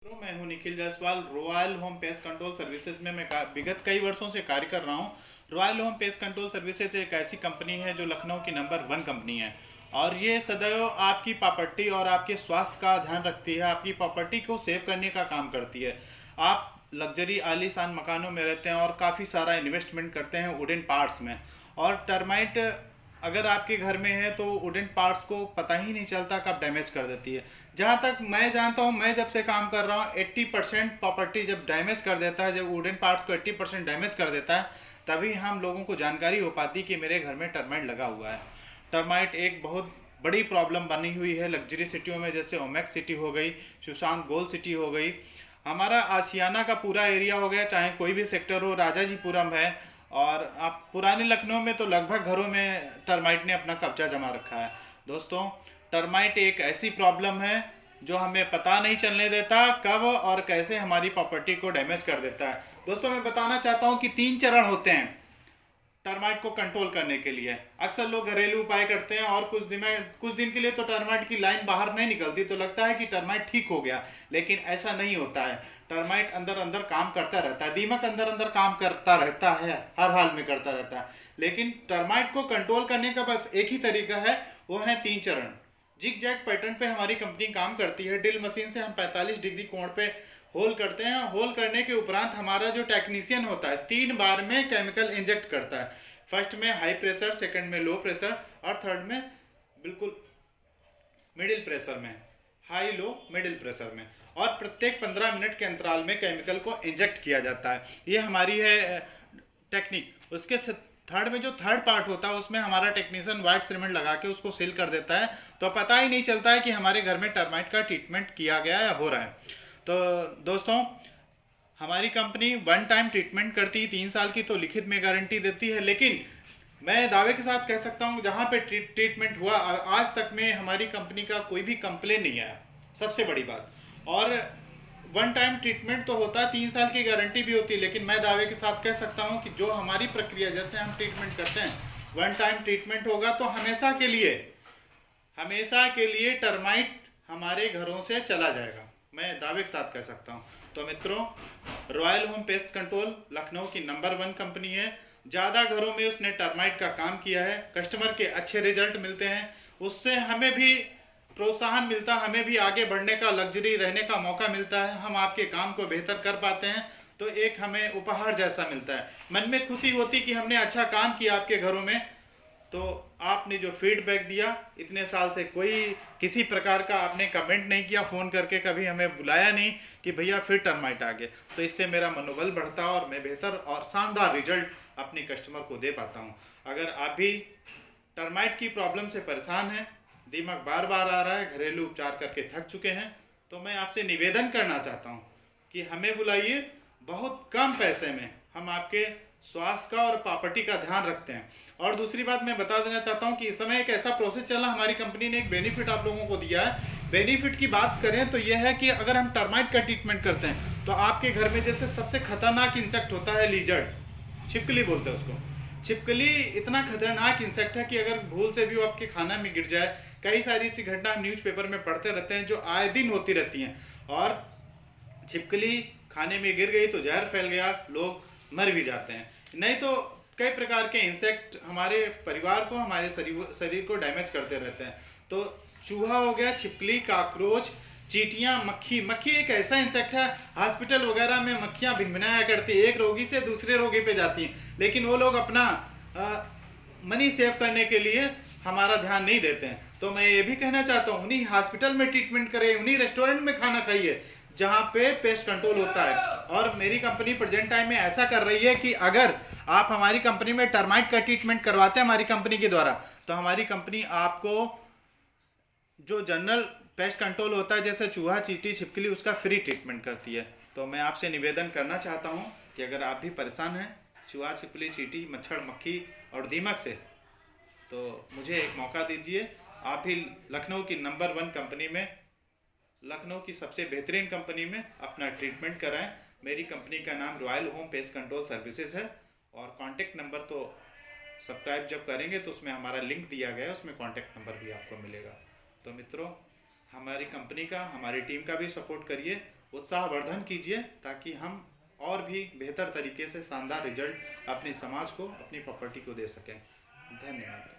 मैं हूं Nikhil Jaiswal. Royal home pest control services में मैं विगत कई वर्षों से कार्य कर रहा हूं। Royal home pest control services एक ऐसी कंपनी है जो लखनऊ की नंबर 1 कंपनी है और ये सदैव आपकी प्रॉपर्टी और आपके स्वास्थ्य का ध्यान रखती है, आपकी प्रॉपर्टी को सेव करने का काम करती है। आप लग्जरी आलीशान मकानों में रहते हैं और काफ़ी सारा इन्वेस्टमेंट करते हैं वुडन पार्ट्स में, और टर्माइट अगर आपके घर में है तो वुडन पार्ट्स को पता ही नहीं चलता कब डैमेज कर देती है। जहाँ तक मैं जानता हूँ, मैं जब से काम कर रहा हूँ 80% प्रॉपर्टी जब डैमेज कर देता है, जब वुडन पार्ट्स को 80% डैमेज कर देता है, तभी हम लोगों को जानकारी हो पाती कि मेरे घर में टर्माइट लगा हुआ है। टर्माइट एक बहुत बड़ी प्रॉब्लम बनी हुई है लग्जरी सिटियों में, जैसे ओमेक्स सिटी हो गई, सुशांत गोल्ड सिटी हो गई, हमारा आशियाना का पूरा एरिया हो गया, चाहे कोई भी सेक्टर हो, राजाजीपुरम है। और आप पुराने लखनऊ में तो लगभग घरों में टर्माइट ने अपना कब्जा जमा रखा है। दोस्तों, टर्माइट एक ऐसी प्रॉब्लम है जो हमें पता नहीं चलने देता कब और कैसे हमारी प्रॉपर्टी को डैमेज कर देता है। दोस्तों, मैं बताना चाहता हूँ कि 3 चरण होते हैं टर्माइट को कंट्रोल करने के लिए। अक्सर लोग घरेलू उपाय करते हैं और कुछ दिन के लिए तो टर्माइट की लाइन बाहर नहीं निकलती, तो लगता है कि टर्माइट ठीक हो गया, लेकिन ऐसा नहीं होता है। टर्माइट अंदर अंदर काम करता रहता है, दीमक अंदर अंदर काम करता रहता है, हर हाल में करता रहता है। लेकिन टर्माइट को कंट्रोल करने का बस एक ही तरीका है, वो है 3 चरण। जिग जैग पैटर्न पे हमारी कंपनी काम करती है। ड्रिल मशीन से हम 45 डिग्री कोण पे होल करते हैं। होल करने के उपरांत हमारा जो टेक्नीशियन होता है 3 बार में केमिकल इंजेक्ट करता है। फर्स्ट में हाई प्रेशर, सेकंड में लो प्रेशर और थर्ड में बिल्कुल मिडिल प्रेशर में, हाई लो मिडिल प्रेशर में। और प्रत्येक 15 मिनट के अंतराल में केमिकल को इंजेक्ट किया जाता है। ये हमारी है टेक्निक। उसके थर्ड में जो थर्ड पार्ट होता है उसमें हमारा टेक्नीशियन व्हाइट सीमेंट लगा के उसको सील कर देता है, तो पता ही नहीं चलता है कि हमारे घर में टर्माइट का ट्रीटमेंट किया गया या हो रहा है। तो दोस्तों, हमारी कंपनी 1 टाइम ट्रीटमेंट करती है, 3 साल की तो लिखित में गारंटी देती है। लेकिन मैं दावे के साथ कह सकता हूँ जहाँ पे ट्रीटमेंट हुआ आज तक में हमारी कंपनी का कोई भी कंप्लेन नहीं आया, सबसे बड़ी बात। और 1 टाइम ट्रीटमेंट तो होता है, 3 साल की गारंटी भी होती है, लेकिन मैं दावे के साथ कह सकता हूँ कि जो हमारी प्रक्रिया जैसे हम ट्रीटमेंट करते हैं, 1 टाइम ट्रीटमेंट होगा तो हमेशा के लिए टर्माइट हमारे घरों से चला जाएगा, मैं दावे के साथ कह सकता हूँ। तो मित्रों, royal home pest control Lucknow की नंबर 1 कंपनी है। ज़्यादा घरों में उसने टर्माइट का काम किया है, कस्टमर के अच्छे रिजल्ट मिलते हैं, उससे हमें भी प्रोत्साहन मिलता है, हमें भी आगे बढ़ने का, लग्जरी रहने का मौका मिलता है, हम आपके काम को बेहतर कर पाते हैं, तो एक हमें उपहार जैसा मिलता है। मन में खुशी होती कि हमने अच्छा काम किया आपके घरों में। तो आपने जो फीडबैक दिया, इतने साल से कोई किसी प्रकार का आपने कमेंट नहीं किया, फ़ोन करके कभी हमें बुलाया नहीं कि भैया फिर टर्माइट आ गए, तो इससे मेरा मनोबल बढ़ता और मैं बेहतर और शानदार रिजल्ट अपने कस्टमर को दे पाता हूँ। अगर आप भी टर्माइट की प्रॉब्लम से परेशान हैं, दिमाग बार बार आ रहा है, घरेलू उपचार करके थक चुके हैं, तो मैं आपसे निवेदन करना चाहता हूँ कि हमें बुलाइए। बहुत कम पैसे में हम आपके स्वास्थ्य का और प्रॉपर्टी का ध्यान रखते हैं। और दूसरी बात मैं बता देना चाहता हूं कि इस समय एक ऐसा प्रोसेस चला, हमारी कंपनी ने एक बेनिफिट आप लोगों को दिया है। बेनिफिट की बात करें तो यह है कि अगर हम टर्माइट का ट्रीटमेंट करते हैं तो आपके घर में जैसे सबसे खतरनाक इंसेक्ट होता है लीजर्ड, छिपकली बोलते हैं उसको। छिपकली इतना खतरनाक इंसेक्ट है कि अगर भूल से भी वो आपके खाना में गिर जाए, कई सारी ऐसी घटना हम न्यूज़पेपर में पढ़ते रहते हैं जो आए दिन होती रहती हैं। और छिपकली खाने में गिर गई तो जहर फैल गया, लोग मर भी जाते हैं। नहीं तो कई प्रकार के इंसेक्ट हमारे परिवार को, हमारे शरीर को डैमेज करते रहते हैं। तो चूहा हो गया, छिपकली, काकरोच, चींटियां, मक्खी एक ऐसा इंसेक्ट है, हॉस्पिटल वगैरह में मक्खियां भिनभिनाया करती है, एक रोगी से दूसरे रोगी पे जाती हैं, लेकिन वो लोग अपना मनी सेव करने के लिए हमारा ध्यान नहीं देते हैं। तो मैं ये भी कहना चाहता हूँ, उन्हीं हॉस्पिटल में ट्रीटमेंट करें, उन्हीं रेस्टोरेंट में खाना खाइए जहाँ पे पेस्ट कंट्रोल होता है। और मेरी कंपनी प्रेजेंट टाइम में ऐसा कर रही है कि अगर आप हमारी कंपनी में टर्माइट का ट्रीटमेंट करवाते हैं हमारी कंपनी के द्वारा, तो हमारी कंपनी आपको जो जनरल पेस्ट कंट्रोल होता है जैसे चूहा, चींटी, छिपकली, उसका फ्री ट्रीटमेंट करती है। तो मैं आपसे निवेदन करना चाहता हूँ कि अगर आप भी परेशान हैं चूहा, छिपकली, चींटी, मच्छर, मक्खी और दीमक से, तो मुझे एक मौका दीजिए। आप भी लखनऊ की नंबर 1 कंपनी में, लखनऊ की सबसे बेहतरीन कंपनी में अपना ट्रीटमेंट कराएं। मेरी कंपनी का नाम royal home pest control services है और कॉन्टैक्ट नंबर तो सब्सक्राइब जब करेंगे तो उसमें हमारा लिंक दिया गया है, उसमें कॉन्टैक्ट नंबर भी आपको मिलेगा। तो मित्रों, हमारी कंपनी का, हमारी टीम का भी सपोर्ट करिए उत्साहवर्धन कीजिए ताकि हम और भी बेहतर तरीके से शानदार रिजल्ट अपने समाज को, अपनी प्रॉपर्टी को दे सकें। धन्यवाद।